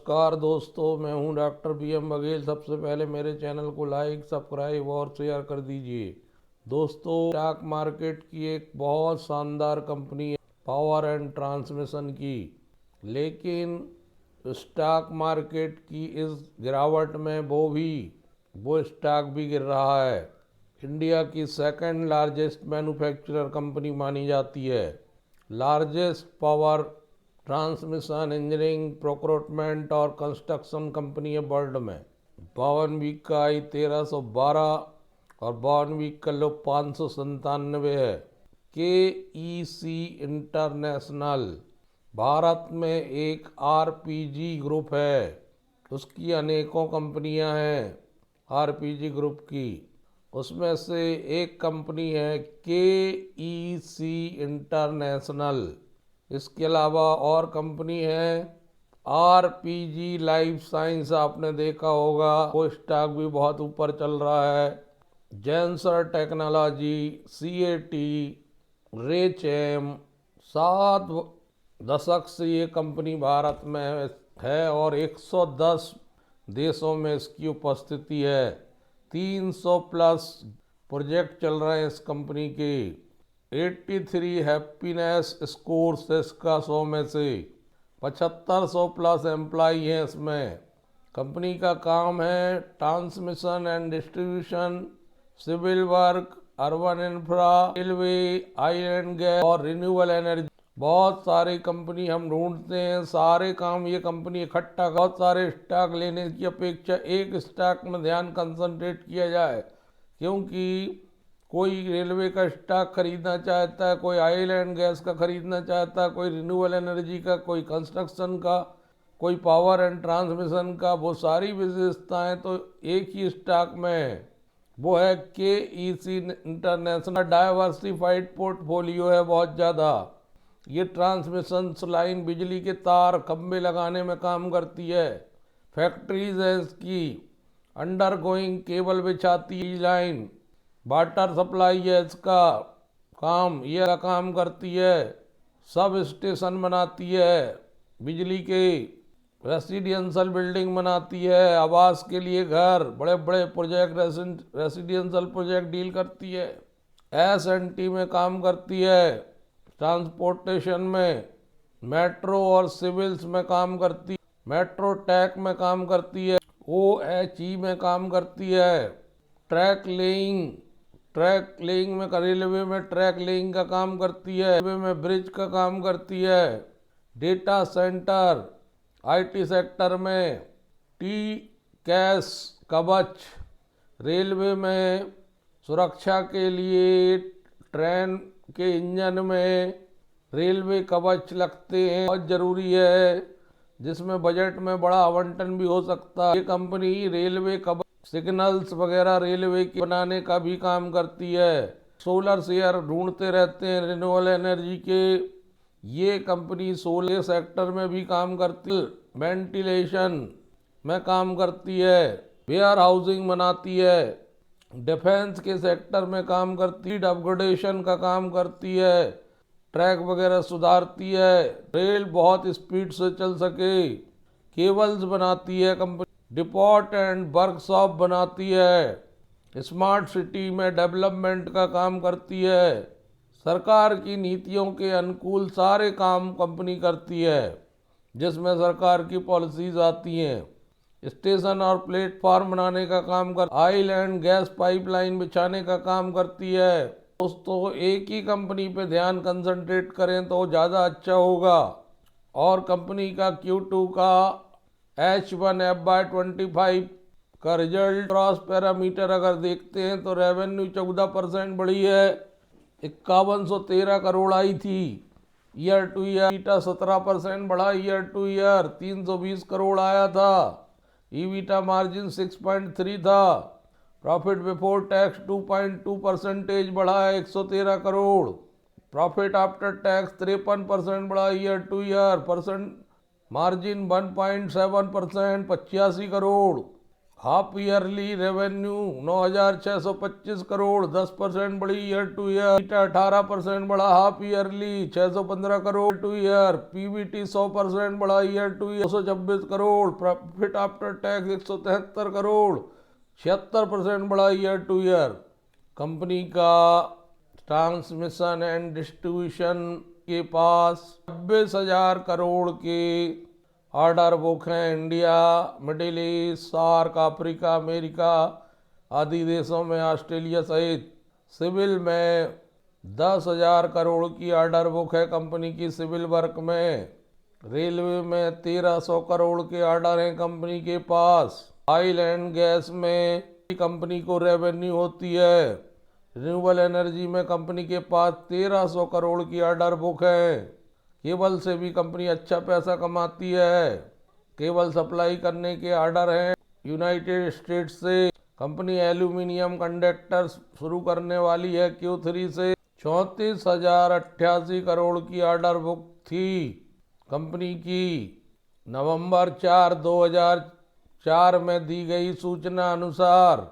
नमस्कार दोस्तों, मैं हूं डॉक्टर PM बघेल। सबसे पहले मेरे चैनल को लाइक, सब्सक्राइब और शेयर कर दीजिए। दोस्तों, स्टॉक मार्केट की एक बहुत शानदार कंपनी है पावर एंड ट्रांसमिशन की, लेकिन स्टॉक मार्केट की इस गिरावट में वो स्टॉक भी गिर रहा है। इंडिया की सेकंड लार्जेस्ट मैन्युफैक्चरर कंपनी मानी जाती है। Largest power transmission, engineering, procurement और कंस्ट्रक्शन कंपनी है वर्ल्ड में। 52 का आई 1312 और 52 का लो 597 है। KEC इंटरनेशनल भारत में एक RPG ग्रुप है। उसकी अनेकों कंपनियां हैं RPG ग्रुप की। उसमें से एक कंपनी है KEC इंटरनेशनल। इसके अलावा और कंपनी है RPG लाइफ साइंस, आपने देखा होगा, वो स्टॉक भी बहुत ऊपर चल रहा है। जेंसर टेक्नोलॉजी, CAT, रेचेम, 7 दशक से ये कंपनी भारत में है और 110 देशों में इसकी उपस्थिति है। 300 प्लस प्रोजेक्ट चल रहे हैं इस कंपनी के। 83 हैप्पीनेस स्कोर्स इसका 100 में से। 7500 प्लस एम्प्लॉई हैं इसमें। कंपनी का काम है transmission and distribution, civil work, urban infra, railway, oil and gas और रिन्यूएबल एनर्जी। बहुत सारी कंपनी हम ढूंढते हैं, सारे काम ये कंपनी इकट्ठा। बहुत सारे स्टॉक लेने की अपेक्षा एक स्टॉक में ध्यान कंसंट्रेट किया जाए, क्योंकि कोई रेलवे का स्टॉक खरीदना चाहता है, कोई ऑयल एंड गैस का खरीदना चाहता है, कोई रिन्यूएबल एनर्जी का, कोई कंस्ट्रक्शन का, कोई पावर एंड ट्रांसमिशन का। वो सारी विशेषताएं तो एक ही स्टॉक में है। वो है KEC इंटरनेशनल। डाइवर्सिफाइड पोर्टफोलियो है बहुत ज़्यादा। ये ट्रांसमिशन लाइन, बिजली के तार, खंभे लगाने में काम करती है। फैक्ट्रीज है इसकी, अंडर गोइंग केबल बिछाती है लाइन। वाटर सप्लाई है इसका काम, यह काम करती है। सब स्टेशन बनाती है बिजली के। रेसिडेंशियल बिल्डिंग बनाती है, आवास के लिए घर, बड़े बड़े प्रोजेक्ट, रेसिडेंशियल प्रोजेक्ट डील करती है। S&T में काम करती है, ट्रांसपोर्टेशन में। मेट्रो और सिविल्स में काम करती है। मेट्रो टेक में काम करती है। OHE में काम करती है। ट्रैक लेइंग में, रेलवे में ट्रैक लेइंग का काम करती है। रेलवे में ब्रिज का काम करती है। डेटा सेंटर, IT सेक्टर में। कैश कवच, रेलवे में सुरक्षा के लिए ट्रेन के इंजन में रेलवे कवच लगते हैं, बहुत जरूरी है, जिसमें बजट में बड़ा आवंटन भी हो सकता है। ये कंपनी रेलवे कवच, सिग्नल्स वगैरह रेलवे के बनाने का भी काम करती है। सोलर शेयर ढूंढते रहते हैं रिन्यूएबल एनर्जी के। ये कंपनी सोलर सेक्टर में भी काम करती है, वेंटिलेशन में काम करती है, वेयर हाउसिंग बनाती है, डिफेंस के सेक्टर में काम करती है, अपग्रेडेशन का काम करती है, ट्रैक वगैरह सुधारती है, रेल बहुत स्पीड से चल सके, केबल्स बनाती है कंपनी, डिपोट एंड वर्कशॉप बनाती है, स्मार्ट सिटी में डेवलपमेंट का काम करती है। सरकार की नीतियों के अनुकूल सारे काम कंपनी करती है, जिसमें सरकार की पॉलिसीज आती हैं। स्टेशन और प्लेटफॉर्म बनाने का काम कर, ऑयल एंड गैस पाइपलाइन बिछाने का काम करती है। दोस्तों, एक ही कंपनी पे ध्यान कंसंट्रेट करें तो ज़्यादा अच्छा होगा। और कंपनी का Q2 का H1FY25 का रिजल्ट क्रॉस पैरामीटर अगर देखते हैं तो रेवेन्यू 14% बढ़ी है, 5113 करोड़ आई थी। ईयर टू ईयर 17% बढ़ा, ईयर टू ईयर 320 करोड़ आया था। EBITDA मार्जिन 6.3 था। प्रॉफिट बिफोर टैक्स 2.2% बढ़ा है, 113 करोड़। प्रॉफिट आफ्टर टैक्स 53% बढ़ा year to year. Percent margin 1.7%, 85 crore. Half yearly revenue 9,625 crore 10% बढ़ी ईयर टू ईयर। 18% बढ़ा half yearly 615 crore to year. PBT 100% बढ़ा year to year 226 crore. Profit after tax 173 crore 76% बढ़ा ईयर टू ईयर। कंपनी का transmission and distribution के पास 26,000 करोड़ के order book हैं। India, Middle East, SAARC, Africa, America आदि देशों में, ऑस्ट्रेलिया सहित। सिविल में 10,000 करोड़ की ऑर्डर बुक है कंपनी की सिविल वर्क में। रेलवे में 1,300 करोड़ के ऑर्डर हैं कंपनी के पास। ऑयल एंड गैस में कंपनी को रेवेन्यू होती है। रिन्यूएबल एनर्जी में कंपनी के पास 1,300 करोड़ की ऑर्डर बुक है। केबल से भी कंपनी अच्छा पैसा कमाती है। केबल सप्लाई करने के ऑर्डर हैं यूनाइटेड स्टेट्स से। कंपनी एल्यूमिनियम कंडक्टर शुरू करने वाली है Q3 से। 34,088 करोड़ की ऑर्डर बुक थी कंपनी की। नवंबर 4, 2004 में दी गई सूचना अनुसार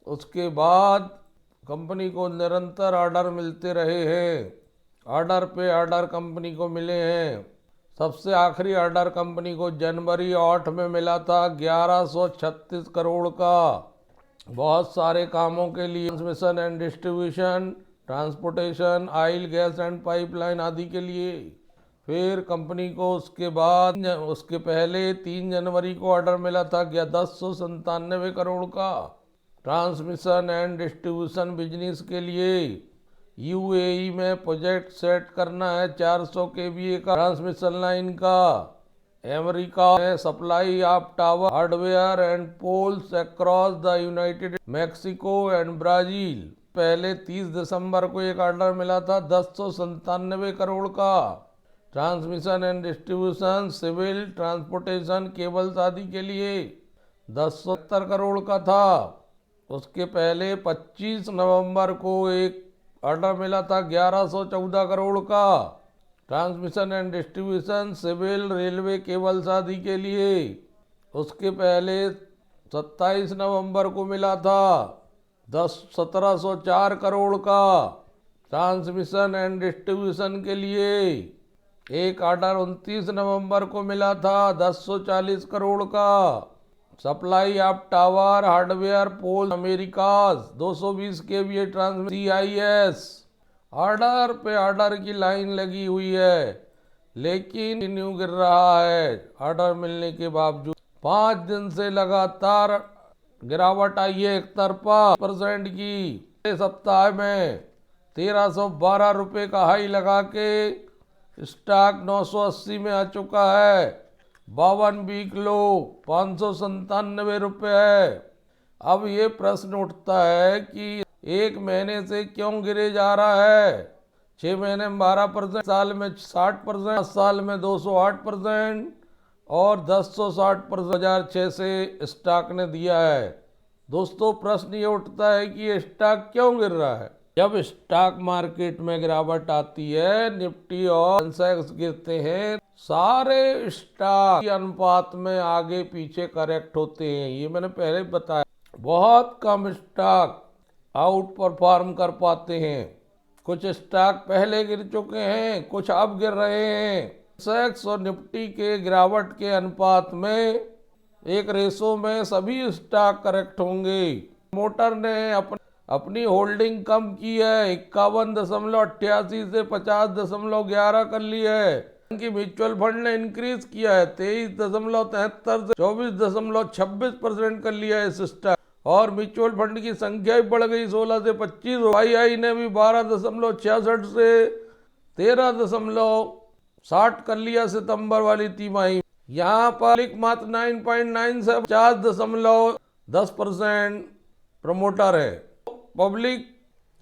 उसके बाद कंपनी को निरंतर ऑर्डर मिलते रहे हैं। ऑर्डर पे ऑर्डर कंपनी को मिले हैं। सबसे आखिरी ऑर्डर कंपनी को जनवरी 8 में मिला था 1136 करोड़ का। बहुत सारे कामों के लिए, transmission and distribution, transportation, oil gas and pipeline आदि के लिए। फिर कंपनी को उसके पहले 3 जनवरी को ऑर्डर मिला था 1097 करोड़ का ट्रांसमिशन एंड डिस्ट्रीब्यूशन बिजनेस के लिए। यूएई में प्रोजेक्ट सेट करना है 400 kVA का ट्रांसमिशन लाइन का। अमेरिका में supply of tower hardware and poles across the united Mexico and Brazil. पहले 30 दिसंबर को एक ऑर्डर मिला था 1097 करोड़ का transmission and distribution, civil, transportation, cables आदि के लिए 1070 करोड़ का था। उसके पहले 25 नवंबर को एक ऑर्डर मिला था 1114 करोड़ का transmission and distribution, civil, railway, cables आदि के लिए। उसके पहले 27 नवंबर को मिला था 1704 करोड़ का ट्रांसमिशन एंड डिस्ट्रीब्यूशन के लिए। एक ऑर्डर 29 नवंबर को मिला था 1040 करोड़ का supply of tower hardware pole Americas 220 kVA transmission CIS। Order पे ऑर्डर की लाइन लगी हुई है, लेकिन न्यू गिर रहा है। ऑर्डर मिलने के बावजूद 5 दिन से लगातार गिरावट आई है 1% की। सप्ताह में 1,312 रुपये का हाई लगा के स्टॉक 980 में आ चुका है। 52 वीक लो 597 रुपये है। अब ये प्रश्न उठता है कि एक महीने से क्यों गिरे जा रहा है। 6 महीने में 12%, साल में 60%, साल में 208% और 1060% 2006 से स्टॉक ने दिया है। दोस्तों, प्रश्न ये उठता है कि ये स्टॉक क्यों गिर रहा है। जब स्टॉक मार्केट में गिरावट आती है, निफ्टी और सेंसेक्स गिरते हैं, सारे स्टॉक के अनुपात में आगे पीछे करेक्ट होते हैं। ये मैंने पहले बताया। बहुत कम स्टॉक आउट परफॉर्म कर पाते हैं। कुछ स्टॉक पहले गिर चुके हैं, कुछ अब गिर रहे हैं। सेंसेक्स और निफ्टी के गिरावट के अनुपात में एक रेशो में सभी स्टॉक करेक्ट होंगे। मोटर ने अपनी होल्डिंग कम की है, 51.88 से 50.11 कर ली है। कि म्यूचुअल फंड ने इंक्रीज किया है 23.73 से 24.26% कर लिया है इस स्टॉक। और म्यूचुअल फंड की संख्या भी बढ़ गई 16 से 25। आई ने भी 12.66 से 13.60 कर लिया सितंबर वाली तिमाही। यहाँ पर मात्र 9.9 से 50.10% प्रमोटर है। पब्लिक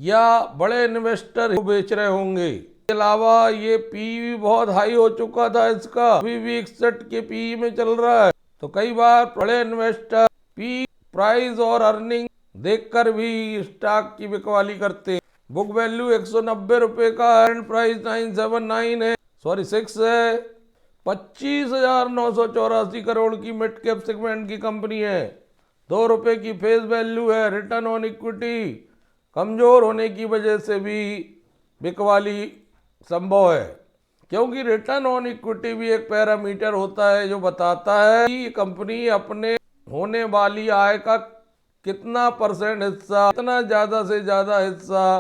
या बड़े इन्वेस्टर बेच रहे होंगे। इसके अलावा ये पीई बहुत हाई हो चुका था इसका, अभी भी 61 के पीई में चल रहा है। तो कई बार बड़े इन्वेस्टर पी प्राइस और अर्निंग देखकर भी स्टॉक की बिकवाली करते हैं। बुक वैल्यू 190 रुपए का, करंट प्राइस 979 है, 6 है। 25,984 करोड़ की मिड कैप सेगमेंट की कंपनी है। ₹2 की फेस वैल्यू है। रिटर्न ऑन इक्विटी कमजोर होने की वजह से भी बिकवाली संभव है, क्योंकि रिटर्न ऑन इक्विटी भी एक पैरामीटर होता है जो बताता है कि कंपनी अपने होने वाली आय का कितना % हिस्सा, कितना ज्यादा से ज्यादा हिस्सा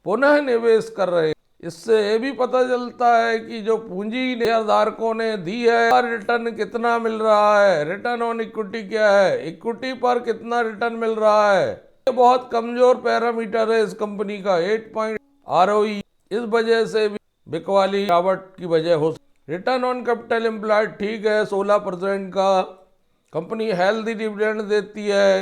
पुनः निवेश कर रहे हैं। इससे ये भी पता चलता है कि जो पूंजी शेयरधारकों ने दी है रिटर्न कितना मिल रहा है। रिटर्न ऑन इक्विटी क्या है, इक्विटी पर कितना रिटर्न मिल रहा है। ये बहुत कमजोर पैरामीटर है इस कंपनी का। 8 ROE इस वजह से भी बिकवाली गिरावट की वजह हो। रिटर्न ऑन कैपिटल एम्प्लॉयड ठीक है 16% का। कंपनी हेल्दी डिविडेंड देती है।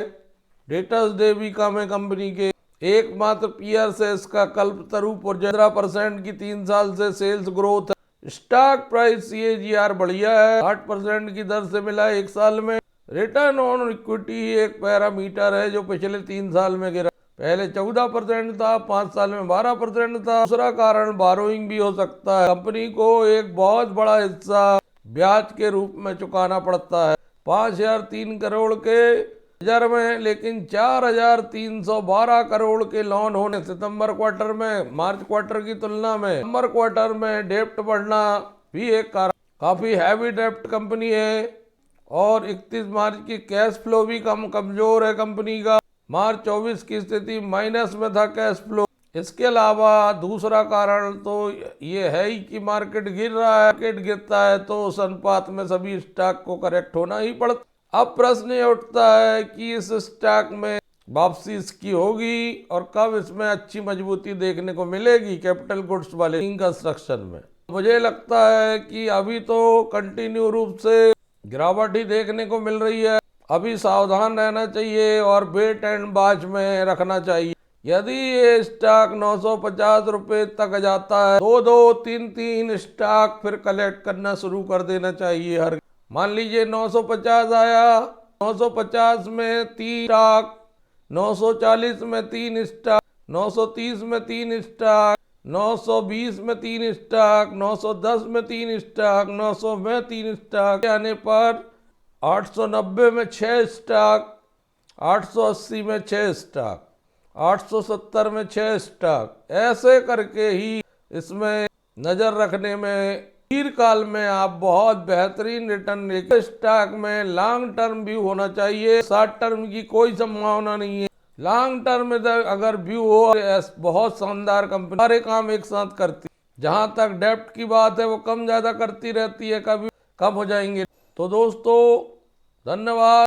डेटर्स डे भी कम है कंपनी के। एकमात्र पीयर से इसका कल्पतरू 15% की 3 साल से सेल्स ग्रोथ है। स्टॉक प्राइस CAGR बढ़िया है, 8% की दर से मिला 1 साल में। रिटर्न ऑन इक्विटी एक पैरामीटर है जो पिछले 3 साल में गिरा। पहले 14% था, 5 साल में 12% था। दूसरा कारण बोरोइंग भी हो सकता है। कंपनी को एक बहुत बड़ा हिस्सा ब्याज के रूप में चुकाना पड़ता है। 5,003 करोड़ के रिजर्व में, लेकिन 4,312 करोड़ के लोन होने सितंबर क्वार्टर में मार्च क्वार्टर की तुलना में सितंबर क्वार्टर में डेप्ट बढ़ना भी एक कारण। काफी हैवी डेप्ट कंपनी है और 31 मार्च की कैश फ्लो भी कमजोर है कंपनी का। मार्च 24 की स्थिति माइनस में था कैश फ्लो। इसके अलावा दूसरा कारण तो ये है ही कि मार्केट गिर रहा है। मार्केट गिरता है तो उस अनुपात में सभी स्टॉक को करेक्ट होना ही पड़ता। अब प्रश्न ये उठता है कि इस स्टॉक में वापसी इसकी होगी और कब इसमें अच्छी मजबूती देखने को मिलेगी कैपिटल गुड्स वाले कंस्ट्रक्शन में। मुझे लगता है कि अभी तो कंटिन्यू रूप से गिरावट ही देखने को मिल रही है। अभी सावधान रहना चाहिए और वेट एंड वॉच में रखना चाहिए। यदि ये स्टॉक 950 रुपए तक जाता है, 2-2, 3-3 स्टॉक फिर कलेक्ट करना शुरू कर देना चाहिए। हर मान लीजिए 950 आया, 950 में 3 स्टॉक, 940 में 3 स्टॉक, 930 में 3 स्टॉक, 920 में 3 स्टॉक, 910 में 3 स्टॉक, 900 में 3 स्टॉक आने पर 890 में 6 स्टॉक, 880 में 6 स्टॉक, 870 में 6 स्टॉक, ऐसे करके ही इसमें नजर रखने में दीर्घकाल में आप बहुत बेहतरीन रिटर्न लेंगे। स्टॉक में लॉन्ग टर्म व्यू होना चाहिए, शॉर्ट टर्म की कोई संभावना नहीं है। लॉन्ग टर्म में अगर व्यू हो, बहुत शानदार कंपनी सारे काम एक साथ करती। जहां तक डेप्ट की बात है वो कम ज्यादा करती रहती है, कभी कम हो जाएंगे। तो दोस्तों धन्यवाद।